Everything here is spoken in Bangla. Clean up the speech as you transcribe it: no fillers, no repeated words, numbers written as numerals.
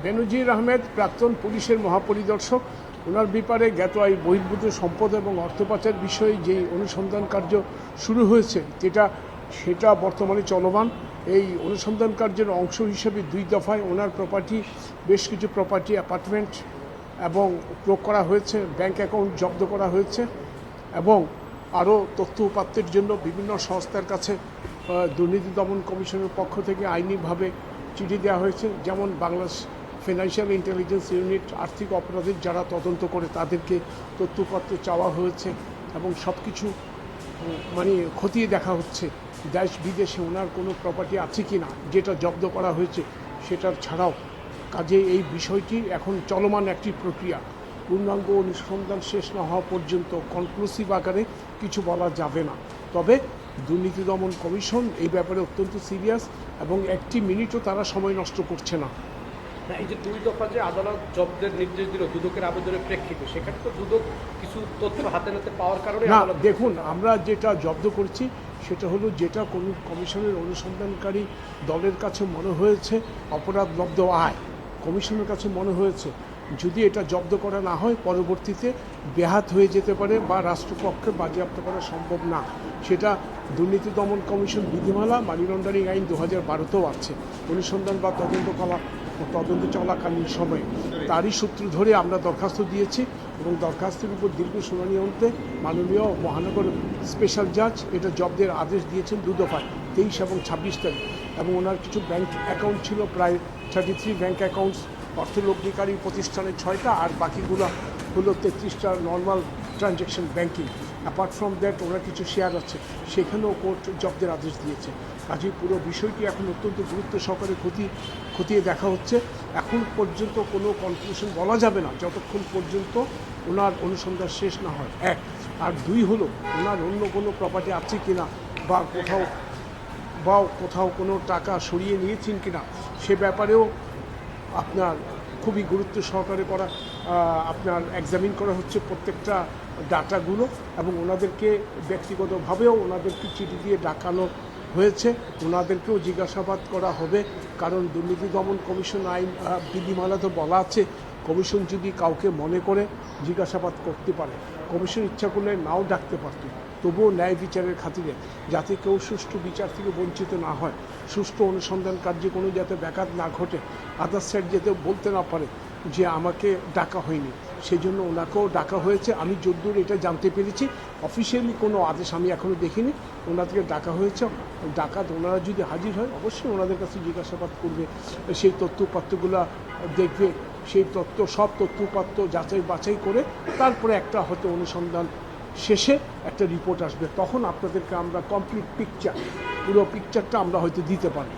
বেনজির আহমেদ প্রাক্তন পুলিশের মহাপরিদর্শক, ওনার ব্যাপারে জ্ঞাত আয় বহির্ভূত সম্পদ এবং অর্থ পাচার বিষয়ে যেই অনুসন্ধান কার্য শুরু হয়েছে সেটা বর্তমানে চলমান। এই অনুসন্ধান কার্যের অংশ হিসেবে 2 দফায় ওনার বেশ কিছু প্রপার্টি অ্যাপার্টমেন্ট এবং ক্রোক করা হয়েছে, ব্যাংক অ্যাকাউন্ট জব্দ করা হয়েছে এবং আরও তথ্য উপাত্তের জন্য বিভিন্ন সংস্থার কাছে দুর্নীতি দমন কমিশনের পক্ষ থেকে আইনিভাবে চিঠি দেওয়া হয়েছে। যেমন বাংলাদেশ ফিনান্সিয়াল ইন্টেলিজেন্স ইউনিট আর্থিক অপরাধের যারা তদন্ত করে তাদেরকে তথ্যপত্র চাওয়া হয়েছে এবং সব কিছু খতিয়ে দেখা হচ্ছে দেশ বিদেশে ওনার কোনো প্রপার্টি আছে কি না যেটা জব্দ করা হয়েছে সেটার ছাড়াও। কাজে এই বিষয়টি এখন চলমান একটি প্রক্রিয়া। পূর্ণাঙ্গ অনুসন্ধান শেষ না হওয়া পর্যন্ত কনক্লুসিভ আকারে কিছু বলা যাবে না। তবে দুর্নীতি দমন কমিশন এই ব্যাপারে অত্যন্ত সিরিয়াস এবং একটি মিনিটও তারা সময় নষ্ট করছে না। এই যে 2 দফা যে আদালত জব্দের নির্দেশ দিল দুদকের আবেদনের প্রেক্ষিতে, সেখানে তো দুদক কিছু তথ্য হাতে নাতে পাওয়ার কারণে না, দেখুন আমরা যেটা জব্দ করেছি সেটা হলো যেটা কোনো কমিশনের অনুসন্ধানকারী দলের কাছে মনে হয়েছে অপরাধলব্ধ আয়, কমিশনের কাছে মনে হয়েছে যদি এটা জব্দ করা না হয় পরবর্তীতে ব্যাহত হয়ে যেতে পারে বা রাষ্ট্রপক্ষে বাজেয়াপ্ত করা সম্ভব না। সেটা দুর্নীতি দমন কমিশন বিধিমালা মানি লন্ডারিং আইন 2012তেও আছে। অনুসন্ধান বা তদন্ত চলাকালীন সময়ে তারই সূত্র ধরে আমরা দরখাস্ত দিয়েছি এবং দরখাস্তের উপর দীর্ঘ শুনানি অন্তে মাননীয় মহানগর স্পেশাল জাজ এটা জব্দের আদেশ দিয়েছেন 2 দফায় 23 এবং 26 তারিখ। এবং ওনার কিছু ব্যাংক অ্যাকাউন্ট ছিল, প্রায় 33 ব্যাংক অ্যাকাউন্টস অর্থলগ্নিকারী প্রতিষ্ঠানে 6টা আর বাকিগুলো হলো 33টা normal transaction banking. Apart from that ওনার কিছু শেয়ার আছে, সেখানেও কোর্ট জব্দের আদেশ দিয়েছে। কাজেই পুরো বিষয়টি এখন অত্যন্ত গুরুত্ব সহকারে খতিয়ে দেখা হচ্ছে। এখন পর্যন্ত কোনো কনক্লুশন বলা যাবে না যতক্ষণ পর্যন্ত ওনার অনুসন্ধান শেষ না হয়, 1। আর 2 হলো ওনার অন্য কোনো প্রপার্টি আছে কিনা বা কোথাও কোনো টাকা সরিয়ে নিয়েছেন কিনা সে ব্যাপারেও আপনার খুবই গুরুত্ব সহকারে আপনার এক্সামিন করা হচ্ছে প্রত্যেকটা ডাটাগুলো এবং ওনাদেরকে ব্যক্তিগতভাবেও ওনাদেরকে চিঠি দিয়ে ডাকানো হয়েছে, ওনাদেরকেও জিজ্ঞাসাবাদ করা হবে। কারণ দুর্নীতি দমন কমিশন আইন বিধিমালাতে বলা আছে কমিশন যদি কাউকে মনে করে জিজ্ঞাসাবাদ করতে পারে, কমিশন ইচ্ছা করলে নাও ডাকতে পারত, তবুও ন্যায় বিচারের খাতিরে যাতে কেউ সুষ্ঠু বিচার থেকে বঞ্চিত না হয়, সুষ্ঠু অনুসন্ধান কার্যে কোনো যাতে ব্যাঘাত না ঘটে, আদার সাইড যাতে বলতে না পারে যে আমাকে ডাকা হয়নি, সেই জন্য ওনাকেও ডাকা হয়েছে। আমি যদ্দূর এটা জানতে পেরেছি, অফিসিয়ালি কোনো আদেশ আমি এখনও দেখিনি, ওনাদেরকে ডাকা হয়েছে। ওনারা যদি হাজির হয় অবশ্যই ওনাদের কাছে জিজ্ঞাসাবাদ করবে, সেই তথ্যপত্রগুলো দেখবে, সেই সব তথ্যপত্র যাচাই বাছাই করে তারপরে একটা হয়তো অনুসন্ধান শেষে একটা রিপোর্ট আসবে, তখন আপনাদেরকে আমরা কমপ্লিট পুরো পিকচারটা আমরা হয়তো দিতে পারি।